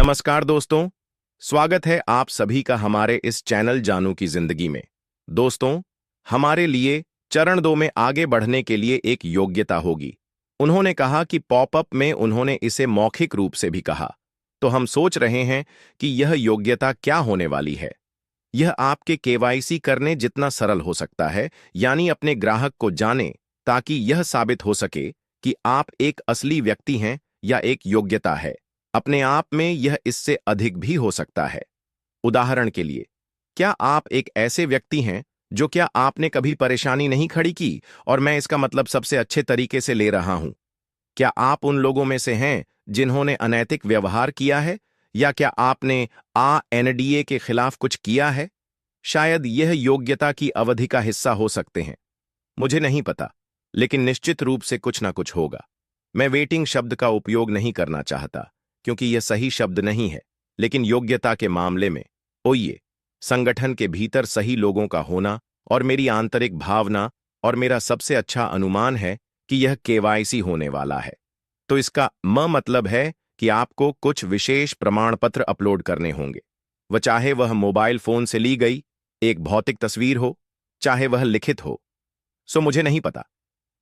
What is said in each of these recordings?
नमस्कार दोस्तों। स्वागत है आप सभी का हमारे इस चैनल जानू की जिंदगी में। दोस्तों, हमारे लिए चरण 2 में आगे बढ़ने के लिए एक योग्यता होगी। उन्होंने कहा कि पॉपअप में उन्होंने इसे मौखिक रूप से भी कहा। तो हम सोच रहे हैं कि यह योग्यता क्या होने वाली है। यह आपके केवाईसी करने जितना सरल हो सकता है, यानी अपने ग्राहक को जाने, ताकि यह साबित हो सके कि आप एक असली व्यक्ति हैं या एक योग्यता है। अपने आप में यह इससे अधिक भी हो सकता है। उदाहरण के लिए, क्या आप एक ऐसे व्यक्ति हैं जो क्या आपने कभी परेशानी नहीं खड़ी की, और मैं इसका मतलब सबसे अच्छे तरीके से ले रहा हूं। क्या आप उन लोगों में से हैं जिन्होंने अनैतिक व्यवहार किया है, या क्या आपने एनडीए के खिलाफ कुछ किया है? शायद यह योग्यता की अवधि का हिस्सा हो सकते हैं। मुझे नहीं पता, लेकिन निश्चित रूप से कुछ ना कुछ होगा। मैं वेटिंग शब्द का उपयोग नहीं करना चाहता, क्योंकि यह सही शब्द नहीं है, लेकिन योग्यता के मामले में ओइए, संगठन के भीतर सही लोगों का होना और मेरी आंतरिक भावना और मेरा सबसे अच्छा अनुमान है कि यह केवाईसी होने वाला है। तो इसका मतलब है कि आपको कुछ विशेष प्रमाण पत्र अपलोड करने होंगे। चाहे वह मोबाइल फोन से ली गई एक भौतिक तस्वीर हो, चाहे वह लिखित हो। मुझे नहीं पता,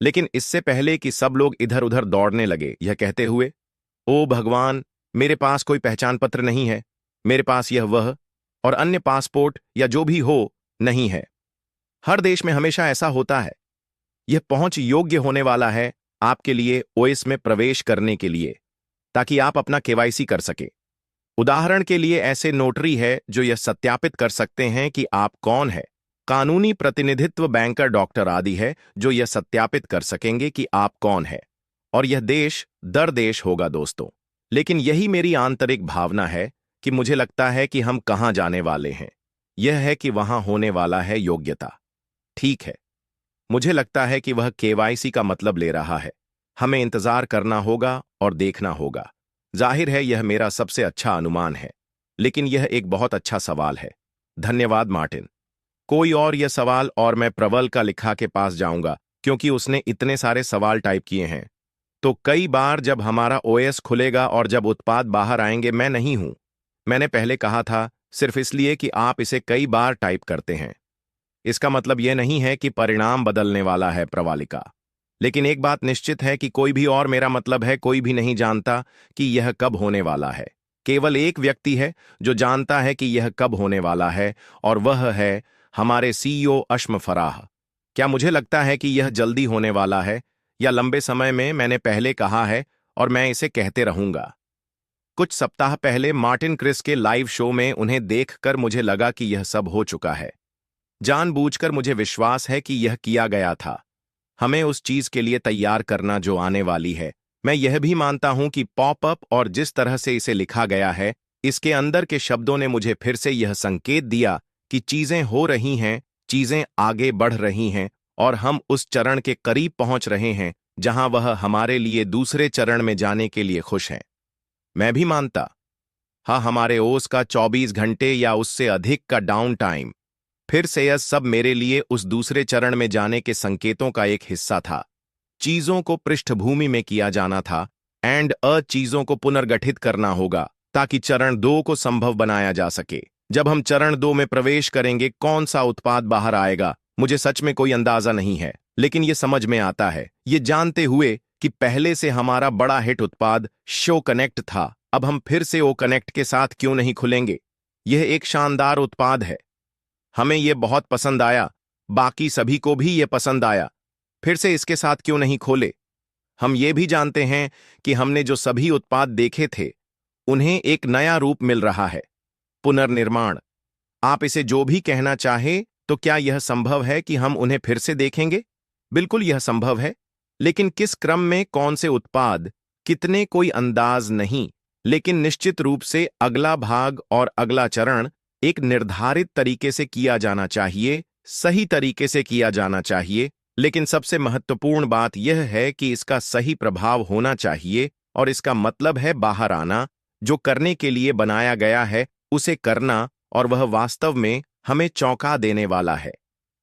लेकिन इससे पहले कि सब लोग इधर उधर दौड़ने लगे यह कहते हुए, ओ भगवान, मेरे पास कोई पहचान पत्र नहीं है, मेरे पास यह वह और अन्य पासपोर्ट या जो भी हो नहीं है। हर देश में हमेशा ऐसा होता है। यह पहुंच योग्य होने वाला है आपके लिए ओएस में प्रवेश करने के लिए, ताकि आप अपना केवाईसी कर सके। उदाहरण के लिए, ऐसे नोटरी है जो यह सत्यापित कर सकते हैं कि आप कौन है। कानूनी प्रतिनिधित्व, बैंकर, डॉक्टर आदि है जो यह सत्यापित कर सकेंगे कि आप कौन है। और यह देश दर देश होगा दोस्तों। लेकिन यही मेरी आंतरिक भावना है कि मुझे लगता है कि हम कहां जाने वाले हैं। यह है कि वहां होने वाला है योग्यता। ठीक है, मुझे लगता है कि वह केवाईसी का मतलब ले रहा है। हमें इंतजार करना होगा और देखना होगा। जाहिर है यह मेरा सबसे अच्छा अनुमान है, लेकिन यह एक बहुत अच्छा सवाल है। धन्यवाद मार्टिन। कोई और यह सवाल, और मैं प्रबल का लिखा के पास जाऊंगा क्योंकि उसने इतने सारे सवाल टाइप किए हैं। तो कई बार जब हमारा ओएस खुलेगा और जब उत्पाद बाहर आएंगे, मैं नहीं हूं। मैंने पहले कहा था, सिर्फ इसलिए कि आप इसे कई बार टाइप करते हैं। इसका मतलब यह नहीं है कि परिणाम बदलने वाला है प्रवालिका। लेकिन एक बात निश्चित है कि कोई भी, और मेरा मतलब है कोई भी नहीं जानता कि यह कब होने वाला है। केवल एक व्यक्ति है जो जानता है कि यह कब होने वाला है, और वह है हमारे सीईओ अश्म फराह। क्या मुझे लगता है कि यह जल्दी होने वाला है या लंबे समय में? मैंने पहले कहा है और मैं इसे कहते रहूंगा। कुछ सप्ताह पहले मार्टिन क्रिस के लाइव शो में उन्हें देखकर मुझे लगा कि यह सब हो चुका है। जानबूझकर मुझे विश्वास है कि यह किया गया था। हमें उस चीज के लिए तैयार करना जो आने वाली है। मैं यह भी मानता हूं कि पॉपअप और जिस तरह से इसे लिखा गया है, इसके अंदर के शब्दों ने मुझे फिर से यह संकेत दिया कि चीजें हो रही हैं, चीजें आगे बढ़ रही हैं, और हम उस चरण के करीब पहुंच रहे हैं जहां वह हमारे लिए दूसरे चरण में जाने के लिए खुश हैं। मैं भी मानता, हाँ, हमारे ओस का 24 घंटे या उससे अधिक का डाउन टाइम। फिर से यह सब मेरे लिए उस दूसरे चरण में जाने के संकेतों का एक हिस्सा था। चीजों को पृष्ठभूमि में किया जाना था एंड चीजों को पुनर्गठित करना होगा ताकि चरण 2 को संभव बनाया जा सके। जब हम चरण 2 में प्रवेश करेंगे, कौन सा उत्पाद बाहर आएगा, मुझे सच में कोई अंदाजा नहीं है, लेकिन यह समझ में आता है, ये जानते हुए कि पहले से हमारा बड़ा हिट उत्पाद शो कनेक्ट था। अब हम फिर से ओ कनेक्ट के साथ क्यों नहीं खुलेंगे? यह एक शानदार उत्पाद है। हमें यह बहुत पसंद आया, बाकी सभी को भी यह पसंद आया। फिर से इसके साथ क्यों नहीं खोले? हम ये भी जानते हैं कि हमने जो सभी उत्पाद देखे थे, उन्हें एक नया रूप मिल रहा है। पुनर्निर्माण, आप इसे जो भी कहना चाहे, तो क्या यह संभव है कि हम उन्हें फिर से देखेंगे? बिल्कुल यह संभव है, लेकिन किस क्रम में, कौन से उत्पाद, कितने, कोई अंदाज नहीं। लेकिन निश्चित रूप से अगला भाग और अगला चरण एक निर्धारित तरीके से किया जाना चाहिए, सही तरीके से किया जाना चाहिए। लेकिन सबसे महत्वपूर्ण बात यह है कि इसका सही प्रभाव होना चाहिए, और इसका मतलब है बाहर आना, जो करने के लिए बनाया गया है उसे करना, और वह वास्तव में हमें चौंका देने वाला है।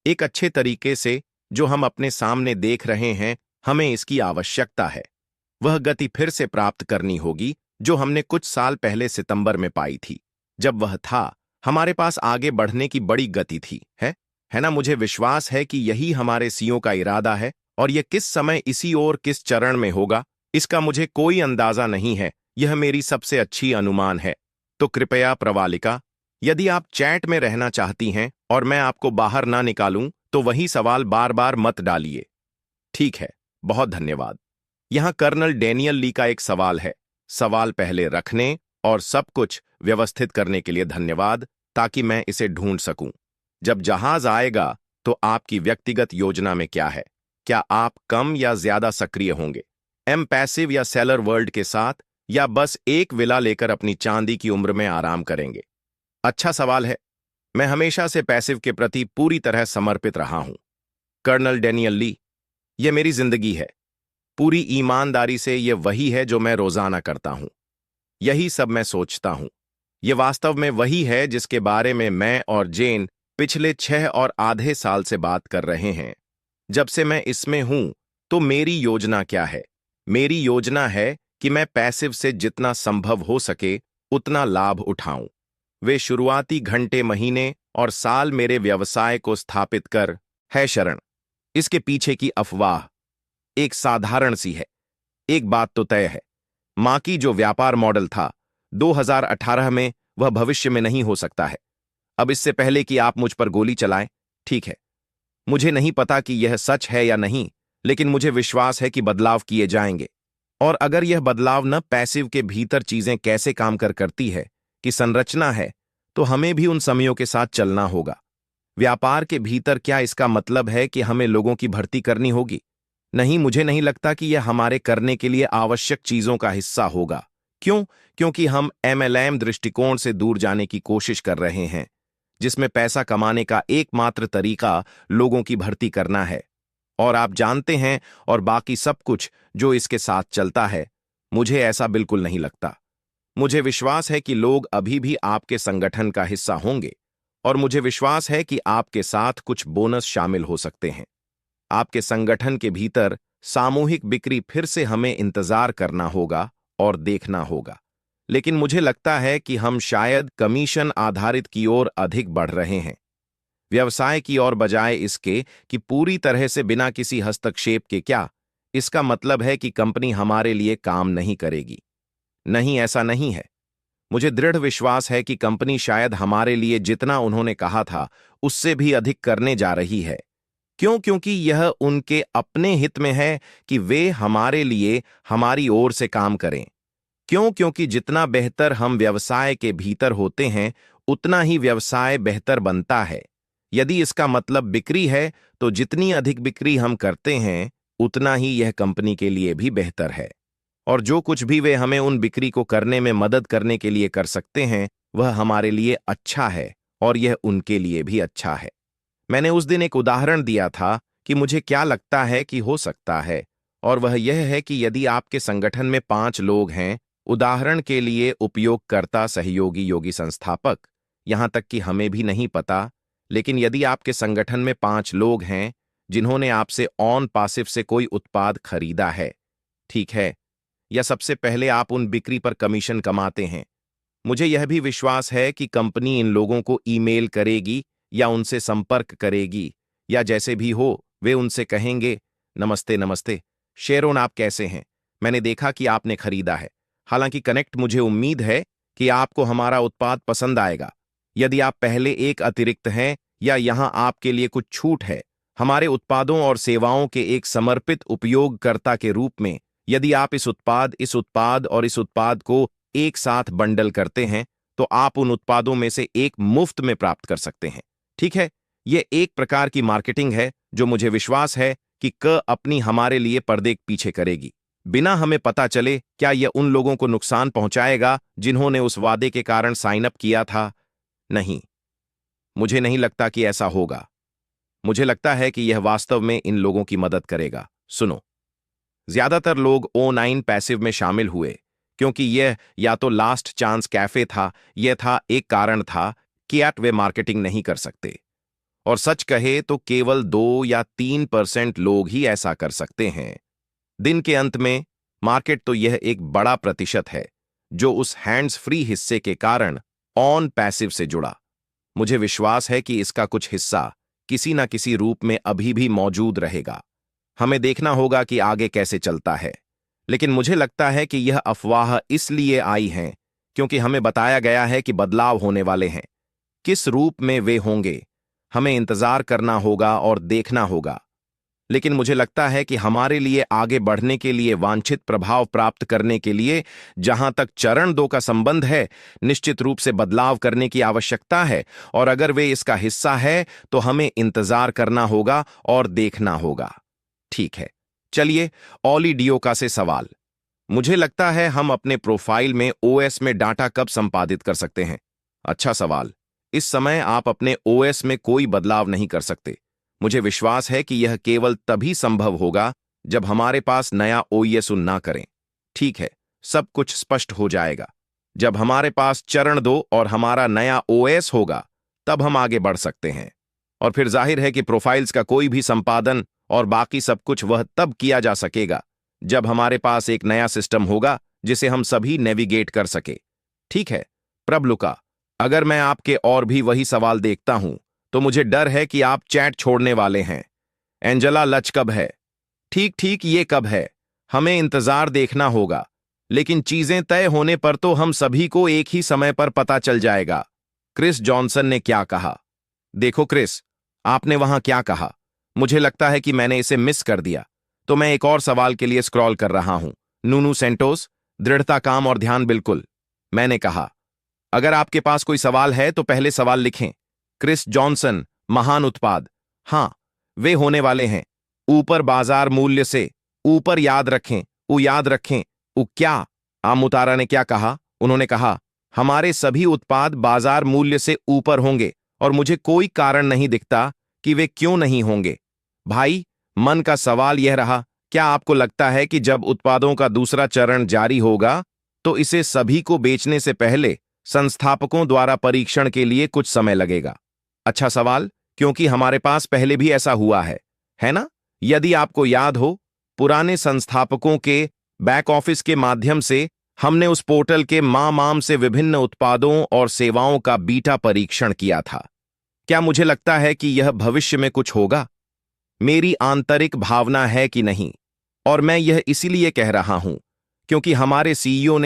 एक अच्छे तरीके से जो हम अपने सामने देख रहे हैं, हमें इसकी आवश्यकता है। वह गति फिर से प्राप्त करनी होगी जो हमने कुछ साल पहले सितंबर में पाई थी, जब वह था हमारे पास आगे बढ़ने की बड़ी गति थी, है ना। मुझे विश्वास है कि यही हमारे सीईओ का इरादा है, और यह किस समय, इसी और किस चरण में होगा, इसका मुझे कोई अंदाजा नहीं है। यह मेरी सबसे अच्छी अनुमान है। तो कृपया प्रवालिका, यदि आप चैट में रहना चाहती हैं और मैं आपको बाहर ना निकालूं, तो वही सवाल बार बार मत डालिए। ठीक है, बहुत धन्यवाद। यहां कर्नल डेनियल ली का एक सवाल है। सवाल पहले रखने और सब कुछ व्यवस्थित करने के लिए धन्यवाद, ताकि मैं इसे ढूंढ सकूं। जब जहाज आएगा तो आपकी व्यक्तिगत योजना में क्या है? क्या आप कम या ज्यादा सक्रिय होंगे, एम पैसिव या सेलर वर्ल्ड के साथ, या बस एक विला लेकर अपनी चांदी की उम्र में आराम करेंगे? अच्छा सवाल है। मैं हमेशा से पैसिव के प्रति पूरी तरह समर्पित रहा हूं। कर्नल डेनियल ली, यह मेरी जिंदगी है। पूरी ईमानदारी से यह वही है जो मैं रोजाना करता हूं। यही सब मैं सोचता हूं। यह वास्तव में वही है जिसके बारे में मैं और जेन पिछले 6 और आधे साल से बात कर रहे हैं। जब से मैं इसमें हूं, तो मेरी योजना क्या है? मेरी योजना है कि मैं पैसिव से जितना संभव हो सके उतना लाभ उठाऊं। वे शुरुआती घंटे, महीने और साल मेरे व्यवसाय को स्थापित कर है शरण। इसके पीछे की अफवाह एक साधारण सी है। एक बात तो तय है, मां की जो व्यापार मॉडल था 2018 में, वह भविष्य में नहीं हो सकता है। अब इससे पहले कि आप मुझ पर गोली चलाएं, ठीक है, मुझे नहीं पता कि यह सच है या नहीं, लेकिन मुझे विश्वास है कि बदलाव किए जाएंगे। और अगर यह बदलाव न पैसिव के भीतर चीजें कैसे काम करती है कि संरचना है, तो हमें भी उन समयों के साथ चलना होगा। व्यापार के भीतर क्या इसका मतलब है कि हमें लोगों की भर्ती करनी होगी? नहीं, मुझे नहीं लगता कि यह हमारे करने के लिए आवश्यक चीजों का हिस्सा होगा। क्यों? क्योंकि हम एमएलएम दृष्टिकोण से दूर जाने की कोशिश कर रहे हैं, जिसमें पैसा कमाने का एकमात्र तरीका लोगों की भर्ती करना है। और आप जानते हैं, और बाकी सब कुछ जो इसके साथ चलता है। मुझे ऐसा बिल्कुल नहीं लगता। मुझे विश्वास है कि लोग अभी भी आपके संगठन का हिस्सा होंगे, और मुझे विश्वास है कि आपके साथ कुछ बोनस शामिल हो सकते हैं। आपके संगठन के भीतर सामूहिक बिक्री फिर से हमें इंतजार करना होगा और देखना होगा। लेकिन मुझे लगता है कि हम शायद कमीशन आधारित की ओर अधिक बढ़ रहे हैं, व्यवसाय की ओर, बजाय इसके कि पूरी तरह से बिना किसी हस्तक्षेप के। क्या इसका मतलब है कि कंपनी हमारे लिए काम नहीं करेगी? नहीं, ऐसा नहीं है। मुझे दृढ़ विश्वास है कि कंपनी शायद हमारे लिए जितना उन्होंने कहा था उससे भी अधिक करने जा रही है। क्यों? क्योंकि यह उनके अपने हित में है कि वे हमारे लिए, हमारी ओर से काम करें। क्यों? क्योंकि जितना बेहतर हम व्यवसाय के भीतर होते हैं, उतना ही व्यवसाय बेहतर बनता है। यदि इसका मतलब बिक्री है, तो जितनी अधिक बिक्री हम करते हैं, उतना ही यह कंपनी के लिए भी बेहतर है। और जो कुछ भी वे हमें उन बिक्री को करने में मदद करने के लिए कर सकते हैं, वह हमारे लिए अच्छा है, और यह उनके लिए भी अच्छा है। मैंने उस दिन एक उदाहरण दिया था कि मुझे क्या लगता है कि हो सकता है, और वह यह है कि यदि आपके संगठन में 5 लोग हैं, उदाहरण के लिए उपयोगकर्ता, सहयोगी, योगी, संस्थापक, यहां तक कि हमें भी नहीं पता, लेकिन यदि आपके संगठन में 5 लोग हैं जिन्होंने आपसे ऑन पासिव से कोई उत्पाद खरीदा है, ठीक है, या सबसे पहले आप उन बिक्री पर कमीशन कमाते हैं, मुझे यह भी विश्वास है कि कंपनी इन लोगों को ईमेल करेगी या उनसे संपर्क करेगी, या जैसे भी हो, वे उनसे कहेंगे, नमस्ते नमस्ते शेरोन, आप कैसे हैं? मैंने देखा कि आपने खरीदा है। हालांकि कनेक्ट, मुझे उम्मीद है कि आपको हमारा उत्पाद पसंद आएगा। यदि आप पहले एक अतिरिक्त हैं, या यहां आपके लिए कुछ छूट है, हमारे उत्पादों और सेवाओं के एक समर्पित उपयोगकर्ता के रूप में, यदि आप इस उत्पाद और इस उत्पाद को एक साथ बंडल करते हैं, तो आप उन उत्पादों में से एक मुफ्त में प्राप्त कर सकते हैं। ठीक है, यह एक प्रकार की मार्केटिंग है जो मुझे विश्वास है कि अपनी हमारे लिए पर्दे पीछे करेगी, बिना हमें पता चले। क्या यह उन लोगों को नुकसान पहुंचाएगा जिन्होंने उस वादे के कारण साइन अप किया था? नहीं, मुझे नहीं लगता कि ऐसा होगा। मुझे लगता है कि यह वास्तव में इन लोगों की मदद करेगा। सुनो, ज्यादातर लोग O9 पैसिव में शामिल हुए क्योंकि यह या तो लास्ट चांस कैफे था, यह था एक कारण था कि वे मार्केटिंग नहीं कर सकते। और सच कहे तो केवल 2 या 3% लोग ही ऐसा कर सकते हैं। दिन के अंत में मार्केट तो यह एक बड़ा प्रतिशत है जो उस हैंड्स फ्री हिस्से के कारण ऑन पैसिव से जुड़ा। मुझे विश्वास है कि इसका कुछ हिस्सा किसी न किसी रूप में अभी भी मौजूद रहेगा। हमें देखना होगा कि आगे कैसे चलता है। लेकिन मुझे लगता है कि यह अफवाह इसलिए आई है क्योंकि हमें बताया गया है कि बदलाव होने वाले हैं। किस रूप में वे होंगे, हमें इंतजार करना होगा और देखना होगा। लेकिन मुझे लगता है कि हमारे लिए आगे बढ़ने के लिए, वांछित प्रभाव प्राप्त करने के लिए, जहां तक चरण 2 का संबंध है, निश्चित रूप से बदलाव करने की आवश्यकता है। और अगर वे इसका हिस्सा है तो हमें इंतजार करना होगा और देखना होगा। ठीक है, चलिए ओलिडियोका से सवाल। मुझे लगता है हम अपने प्रोफाइल में ओएस में डाटा कब संपादित कर सकते हैं? अच्छा सवाल। इस समय आप अपने ओएस में कोई बदलाव नहीं कर सकते। मुझे विश्वास है कि यह केवल तभी संभव होगा जब हमारे पास नया ओएस ना करें। ठीक है, सब कुछ स्पष्ट हो जाएगा। जब हमारे पास चरण 2 और हमारा नया ओएस होगा, तब हम आगे बढ़ सकते हैं। और फिर जाहिर है कि प्रोफाइल्स का कोई भी संपादन और बाकी सब कुछ वह तब किया जा सकेगा जब हमारे पास एक नया सिस्टम होगा जिसे हम सभी नेविगेट कर सके। ठीक है प्रबलुका, अगर मैं आपके और भी वही सवाल देखता हूं तो मुझे डर है कि आप चैट छोड़ने वाले हैं। एंजेला, लच कब है? ठीक ठीक, ये कब है? हमें इंतजार देखना होगा, लेकिन चीजें तय होने पर तो हम सभी को एक ही समय पर पता चल जाएगा। क्रिस जॉनसन ने क्या कहा? देखो क्रिस, आपने वहां क्या कहा? मुझे लगता है कि मैंने इसे मिस कर दिया, तो मैं एक और सवाल के लिए स्क्रॉल कर रहा हूं। नूनू सेंटोस, दृढ़ता, काम और ध्यान, बिल्कुल। मैंने कहा अगर आपके पास कोई सवाल है तो पहले सवाल लिखें। क्रिस जॉनसन, महान उत्पाद। हां, वे होने वाले हैं ऊपर बाजार मूल्य से ऊपर। याद रखें, याद रखें। क्या? आमुतारा ने क्या कहा? उन्होंने कहा हमारे सभी उत्पाद बाजार मूल्य से ऊपर होंगे और मुझे कोई कारण नहीं दिखता कि वे क्यों नहीं होंगे। भाई, मन का सवाल यह रहा, क्या आपको लगता है कि जब उत्पादों का दूसरा चरण जारी होगा तो इसे सभी को बेचने से पहले संस्थापकों द्वारा परीक्षण के लिए कुछ समय लगेगा? अच्छा सवाल, क्योंकि हमारे पास पहले भी ऐसा हुआ है ना? यदि आपको याद हो, पुराने संस्थापकों के बैक ऑफिस के माध्यम से हमने उस पोर्टल के माम से विभिन्न उत्पादों और सेवाओं का बीटा परीक्षण किया था। क्या मुझे लगता है कि यह भविष्य में कुछ होगा? मेरी आंतरिक भावना है कि नहीं, और मैं यह इसीलिए कह रहा हूं क्योंकि हमारे सीईओ ने